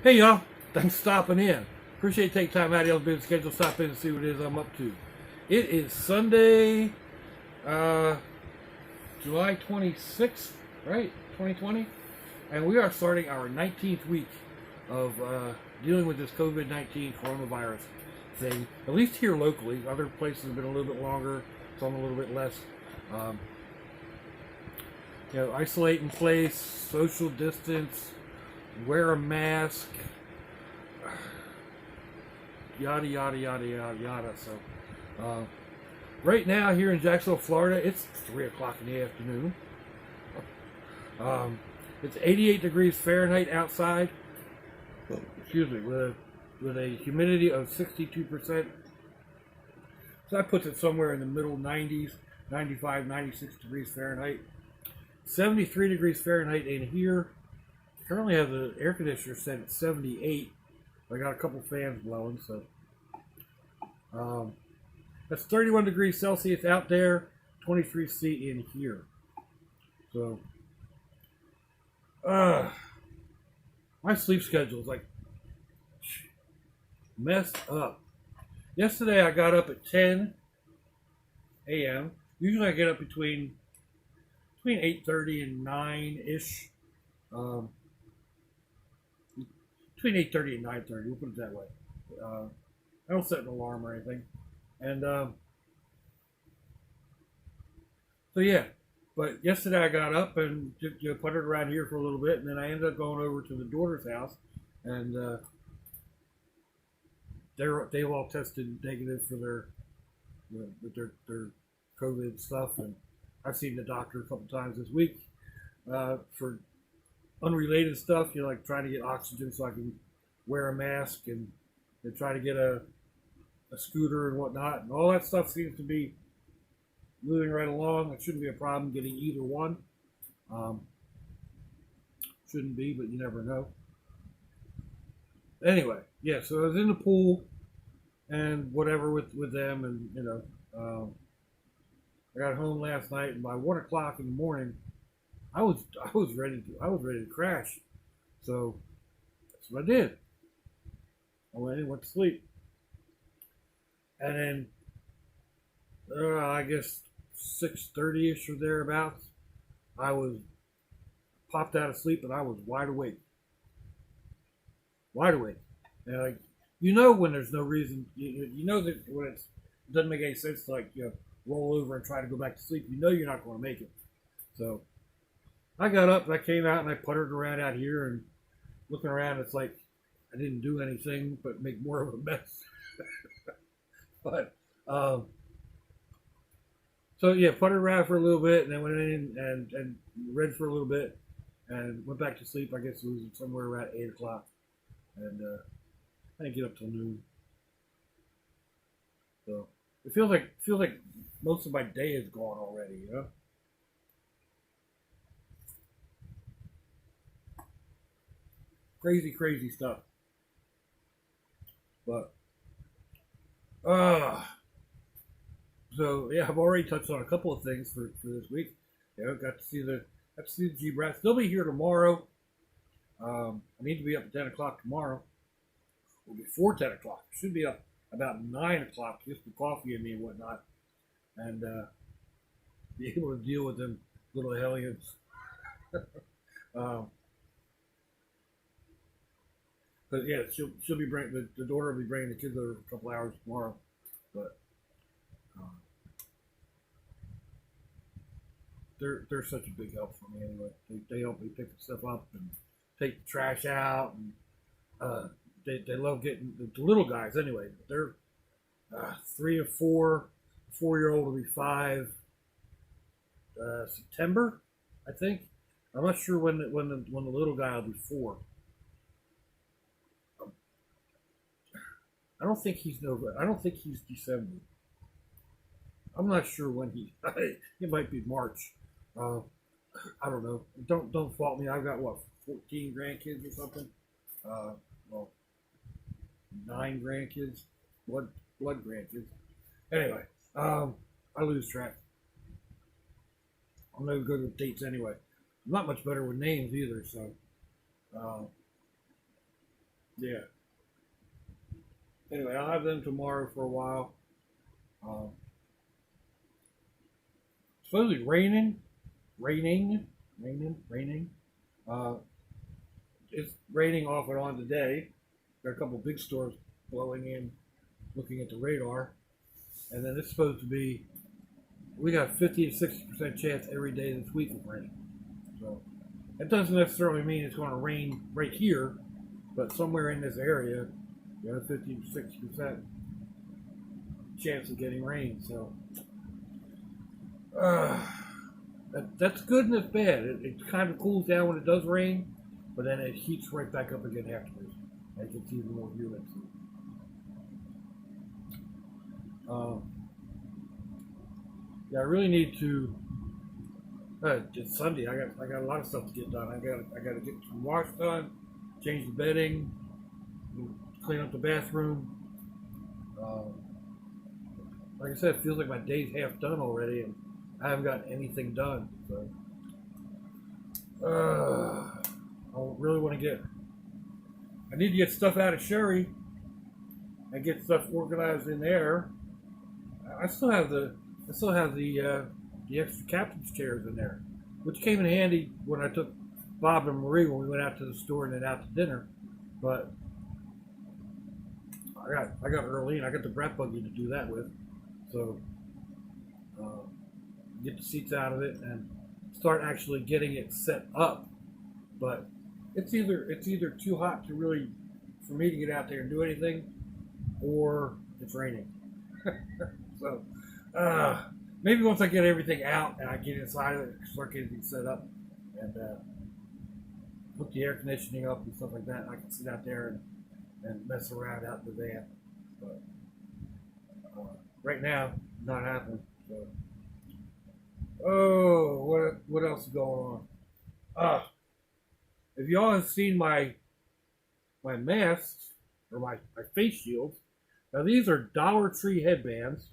Hey y'all, thanks for stopping in. Appreciate you taking time out of your busy schedule, stop in and see what it is I'm up to. It is Sunday, July 26th, right? 2020. And we are starting our 19th week of dealing with this COVID-19 coronavirus thing, at least here locally. Other places have been a little bit longer, some a little bit less. Isolate in place, social distance, wear a mask, yada yada yada yada yada. So right now here in Jacksonville, Florida, it's 3 o'clock in the afternoon. It's 88 degrees Fahrenheit outside. Excuse me, with a humidity of 62%. So that puts it somewhere in the middle 90s, 95, 96 degrees Fahrenheit. 73 degrees Fahrenheit in here. Currently have the air conditioner set at 78. I got a couple fans blowing, so that's 31 degrees Celsius out there, 23 C in here. So my sleep schedule is like messed up. Yesterday I got up at 10 a.m. Usually I get up between 8:30 and 9-ish. Between 8:30 and 9:30, we'll put it that way. I don't set an alarm or anything. And so yeah, but yesterday I got up and put it around here for a little bit, and then I ended up going over to the daughter's house, and they've all tested negative for their COVID stuff, and I've seen the doctor a couple times this week for unrelated stuff, like trying to get oxygen so I can wear a mask and try to get a scooter and whatnot, and all that stuff seems to be moving right along. It shouldn't be a problem getting either one. Shouldn't be, but you never know. Anyway, yeah, so I was in the pool and whatever with them, and I got home last night, and by 1 o'clock in the morning, I was ready to crash. So that's what I did. I went to sleep, and then I guess 6:30ish or thereabouts, I was popped out of sleep, and I was wide awake. And when there's no reason, you know that when it doesn't make any sense to roll over and try to go back to sleep, you're not going to make it. So I got up and I came out and I puttered around out here, and looking around, it's like I didn't do anything but make more of a mess. But so yeah, puttered around for a little bit, and then went in and read for a little bit, and went back to sleep. I guess it was somewhere around 8 o'clock, and I didn't get up till noon. So it feels like most of my day is gone already, Crazy stuff. But so yeah, I've already touched on a couple of things for this week. Got to see the G-Brats. They'll be here tomorrow. I need to be up at 10 o'clock tomorrow. Or before 10 o'clock. Should be up about 9 o'clock just for coffee and me and whatnot. And be able to deal with them little hellions. But yeah, she'll be bringing the daughter will be bringing the kids over a couple hours tomorrow. But they're such a big help for me anyway. They help me pick the stuff up and take the trash out, and they love getting the little guys anyway. They're 3 or 4. 4-year-old will be 5 September, I think. I'm not sure when the little guy will be 4. I don't think he's December. I'm not sure when it might be March. I don't know. Don't fault me. I've got 14 grandkids or something. 9 grandkids, blood grandkids. Anyway, I lose track. I'm no good with dates anyway. I'm not much better with names either. So Yeah. Anyway, I'll have them tomorrow for a while. Um, Supposedly raining. Uh, it's raining off and on today. There are a couple big storms blowing in, looking at the radar, and then it's supposed to be. We got 50 to 60% chance every day this week of rain. So that doesn't necessarily mean it's going to rain right here, but somewhere in this area, you have 50 to 60% chance of getting rain. So uh, that's good and it's bad. It kind of cools down when it does rain, but then it heats right back up again afterwards. It gets even more humid. Um, yeah, I really need to. It's Sunday. I got a lot of stuff to get done. I got to get some wash done, change the bedding, clean up the bathroom. Like I said, it feels like my day's half done already, and I haven't got anything done. So, I really want to get. I need to get stuff out of Sherry and get stuff organized in there. I still have the extra captain's chairs in there, which came in handy when I took Bob and Marie when we went out to the store and then out to dinner. But I got Earlene. I got the brat buggy to do that with. So get the seats out of it and start actually getting it set up. But it's either too hot to really for me to get out there and do anything, or it's raining. So maybe once I get everything out and I get inside of it, start getting things set up and hook the air conditioning up and stuff like that, I can sit out there and mess around out in the van. But right now, not happening. So. Oh, what else is going on? If y'all have seen my masks or my face shields, now these are Dollar Tree headbands,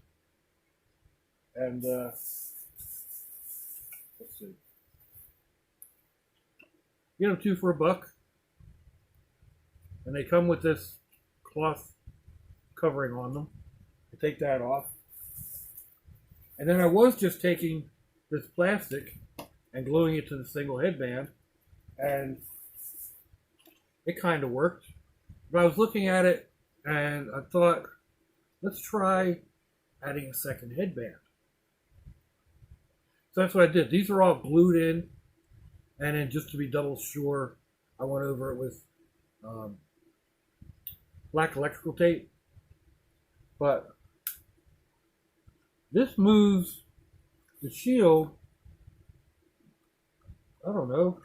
and let's see, get them two for $1, and they come with this cloth covering on them. I take that off, and then I was just taking this plastic and gluing it to the single headband, and it kind of worked. But I was looking at it and I thought, let's try adding a second headband. So that's what I did. These are all glued in, and then just to be double sure, I went over it with black electrical tape. But this moves the shield, I don't know,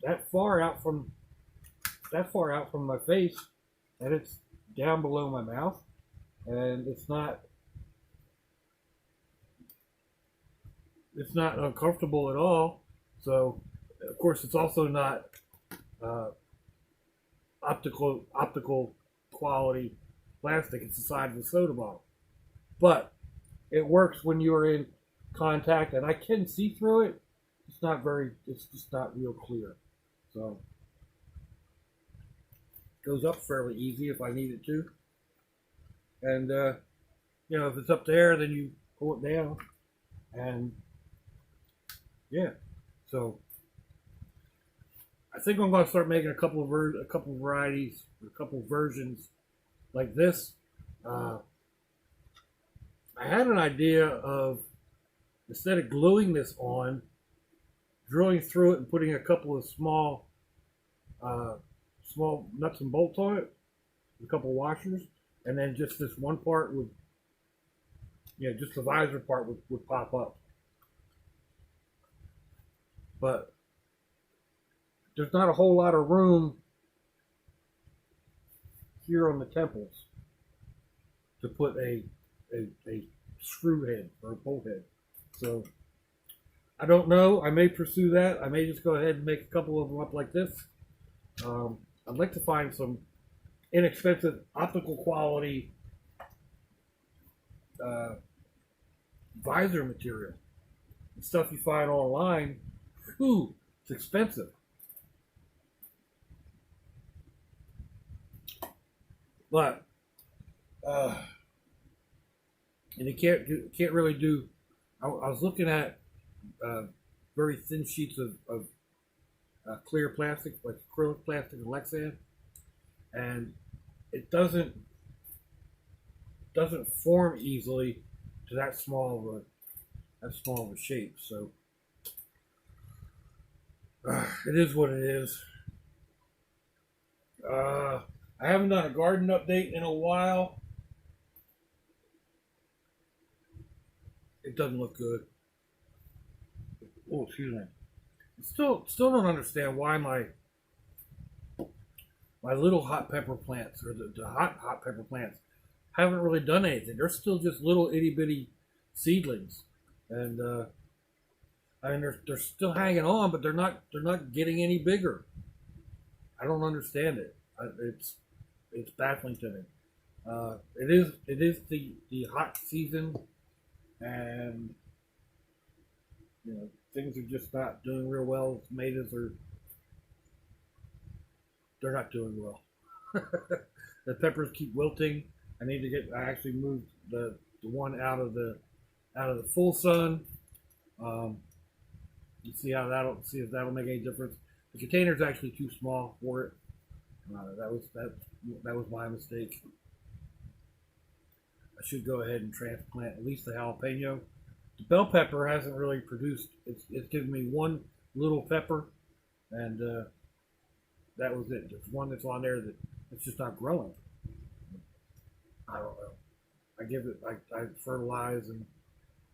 that far out from my face, and it's down below my mouth, and it's not uncomfortable at all. So of course it's also not optical quality plastic. It's the size of a soda bottle, but it works when you're in contact, and I can see through it. It's just not real clear. So it goes up fairly easy if I need it to. And if it's up there, then you pull it down, and yeah. So I think I'm going to start making a couple of varieties, a couple of versions like this. I had an idea of, instead of gluing this on, drilling through it and putting a couple of small nuts and bolts on it, a couple of washers, and then just this one part would, just the visor part would pop up. But there's not a whole lot of room here on the temples to put a screw head or a bolt head. So I don't know. I may pursue that. I may just go ahead and make a couple of them up like this. I'd like to find some inexpensive optical quality visor material. The stuff you find online, it's expensive. But uh, and you can't really do. I was looking at very thin sheets of clear plastic, like acrylic plastic and Lexan, and it doesn't form easily to that small of a shape. So it is what it is. I haven't done a garden update in a while. It doesn't look good. Oh, excuse me. Still don't understand why my little hot pepper plants or the hot pepper plants haven't really done anything. They're still just little itty bitty seedlings, and I mean they're still hanging on, but they're not getting any bigger. I don't understand it. It's baffling to me. It is the hot season, and things are just not doing real well. Tomatoes they're not doing well. The peppers keep wilting. I actually moved the one out of the full sun. Um, you see if that'll make any difference. The container's actually too small for it. That was my mistake. I should go ahead and transplant at least the jalapeno. The bell pepper hasn't really produced. It's given me one little pepper, and that was it. There's one that's on there that it's just not growing. I don't know. I fertilize and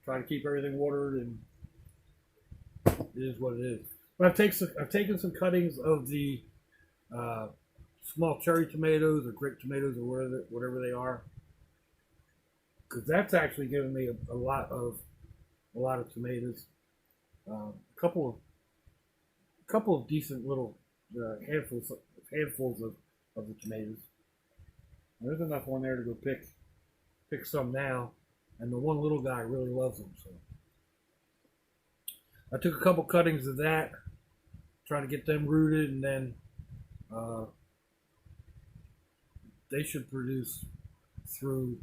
try to keep everything watered, and it is what it is. But I've taken some cuttings of the small cherry tomatoes or grape tomatoes or whatever they are, because that's actually given me a lot of tomatoes. A couple of decent little handfuls of the tomatoes. And there's enough on there to go pick some now, and the one little guy really loves them. So I took a couple cuttings of that, trying to get them rooted, and then they should produce through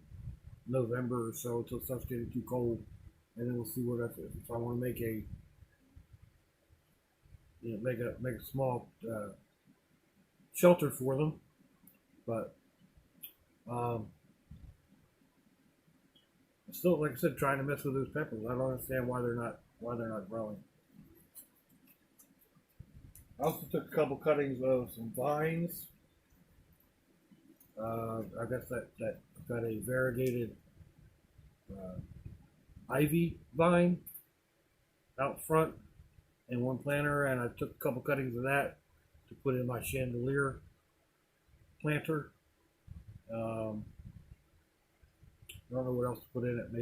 November or so until it starts getting too cold, and then we'll see what if I want to make make a small shelter for them. But still, like I said, trying to mess with those peppers. I don't understand why they're not growing. I also took a couple cuttings of some vines. I guess that got a variegated ivy vine out front in one planter, and I took a couple cuttings of that to put in my chandelier planter. I don't know what else to put in it.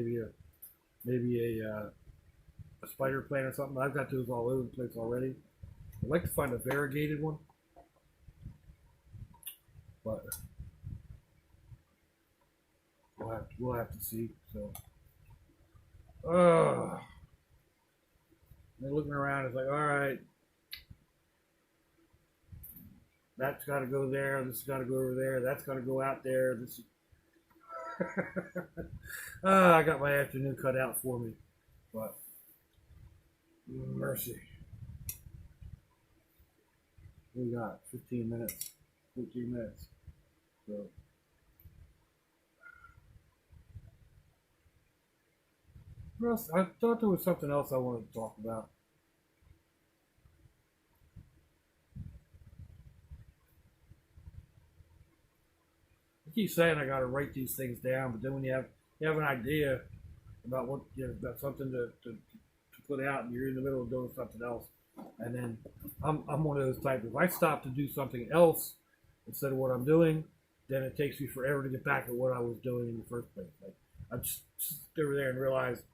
Maybe a spider plant or something. I've got those all over the place already. I'd like to find a variegated one, but we'll have to see. So, and looking around, it's like, all right, that's got to go there. This has got to go over there. That's got to go out there. This. I got my afternoon cut out for me, but mercy. We got 15 minutes. 15 minutes. So. I thought there was something else I wanted to talk about. I keep saying I got to write these things down, but then when you have an idea about about something to put out, and you're in the middle of doing something else, and then I'm one of those types. If I stop to do something else instead of what I'm doing, then it takes me forever to get back at what I was doing in the first place. Like I just over there and realized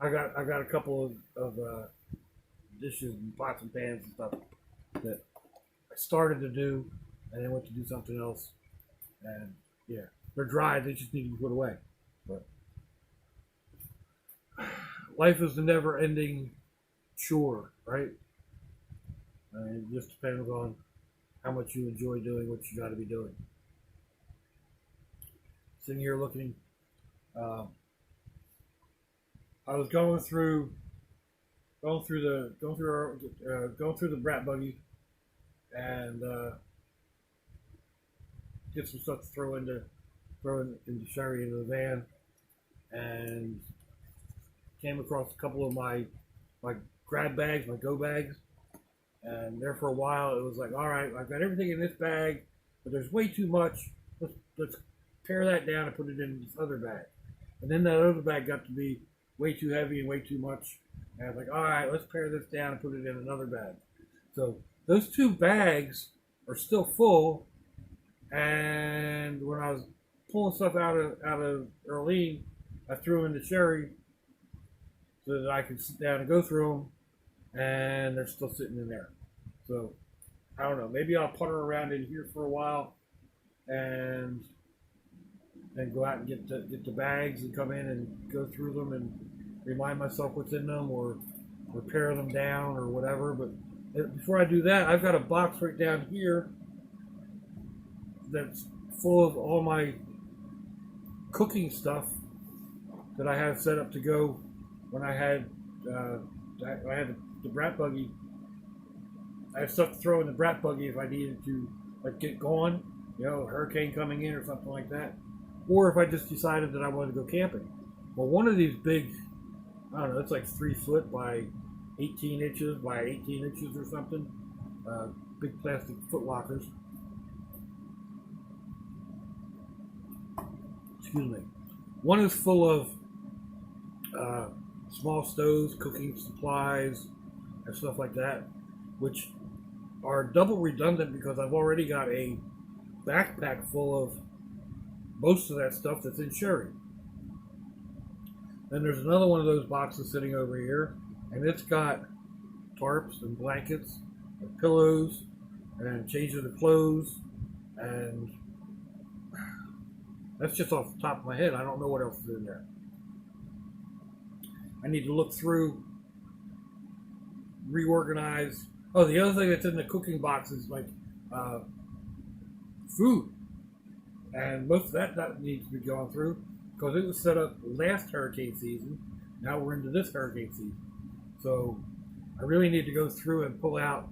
I got a couple of dishes and pots and pans and stuff that I started to do, and then went to do something else, and yeah, they're dry. They just need to be put away. But life is the never-ending chore, right? It just depends on how much you enjoy doing what you got to be doing. Sitting here looking, uh, I was going through the brat buggy and get some stuff to throw into Sherry into the van, and came across a couple of my grab bags, my go bags, and there for a while it was like, all right, I've got everything in this bag, but there's way too much. Let's pare that down and put it in this other bag, and then that other bag got to be way too heavy and way too much, and I was like, all right, let's pare this down and put it in another bag. So those two bags are still full, and when I was pulling stuff out of Earlene, I threw them into Sherry so that I could sit down and go through them, and they're still sitting in there. So I don't know. Maybe I'll putter around in here for a while, and then go out and get the bags and come in and go through them and remind myself what's in them, or pare them down or whatever. But before I do that, I've got a box right down here that's full of all my cooking stuff that I have set up to go when I had the brat buggy. I have stuff to throw in the brat buggy if I needed to like get going, a hurricane coming in or something like that, or if I just decided that I wanted to go camping. Well, one of these big, I don't know, it's like 3 foot by 18 inches by 18 inches or something, big plastic foot lockers. Excuse me. One is full of small stoves, cooking supplies, and stuff like that, which are double redundant because I've already got a backpack full of most of that stuff that's in Sherry. Then there's another one of those boxes sitting over here, and it's got tarps and blankets and pillows and changes of clothes, and that's just off the top of my head. I don't know what else is in there. I need to look through, reorganize. Oh, the other thing that's in the cooking box is like food, and most of that needs to be gone through because it was set up last hurricane season. Now we're into this hurricane season, so I really need to go through and pull out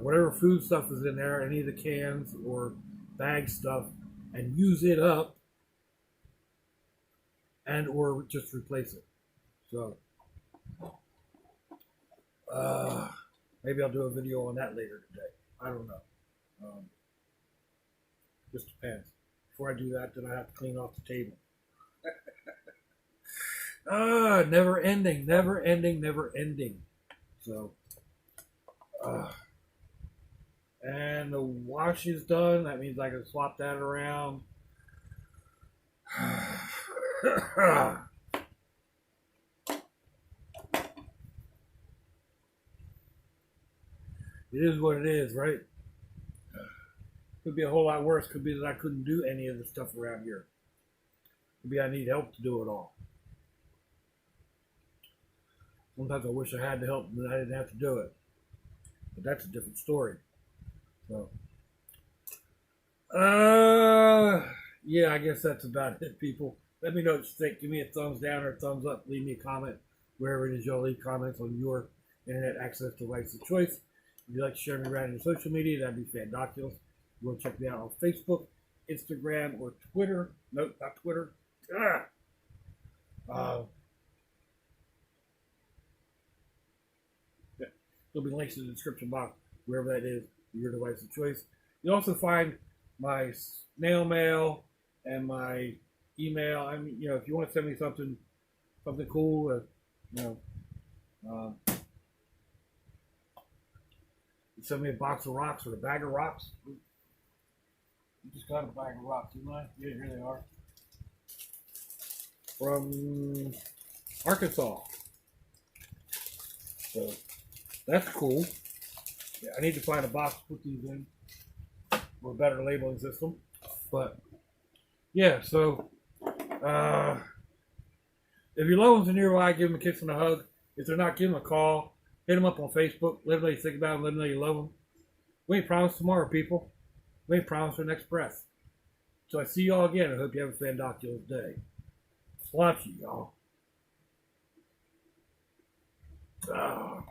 whatever food stuff is in there, any of the cans or bag stuff, and use it up, and or just replace it. So maybe I'll do a video on that later today. I don't know. Just depends. Before I do that, then I have to clean off the table. Never ending, never ending, never ending. So, and the wash is done. That means I can swap that around. It is what it is, right? Could be a whole lot worse. Could be that I couldn't do any of the stuff around here. Could be I need help to do it all. Sometimes I wish I had the help and that I didn't have to do it. But that's a different story. So, yeah, I guess that's about it, people. Let me know what you think. Give me a thumbs down or a thumbs up. Leave me a comment wherever it is y'all leave comments on your internet access device of choice. If you'd like to share me around your social media, that'd be fandoculous. You want to check me out on Facebook, Instagram, or Twitter. Nope, not Twitter. Yeah, there'll be links in the description box, wherever that is, your device of choice. You'll also find my snail mail and my email. I mean, if you want to send me something cool, you send me a box of rocks or a bag of rocks. You just got a bag of rocks, didn't I? Yeah, here they are. From Arkansas. So that's cool. Yeah, I need to find a box to put these in for a better labeling system. But yeah, so if your loved ones are nearby, give them a kiss and a hug. If they're not, give them a call. Hit them up on Facebook. Let them know you think about them. Let them know you love them. We ain't promised tomorrow, people. We ain't promised our next breath. So I see y'all again. I hope you have a fantabulous day. Slouchy, y'all. Ah.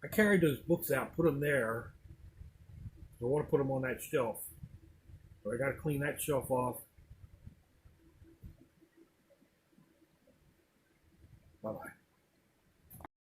I carried those books out, put them there. So I want to put them on that shelf. So I got to clean that shelf off.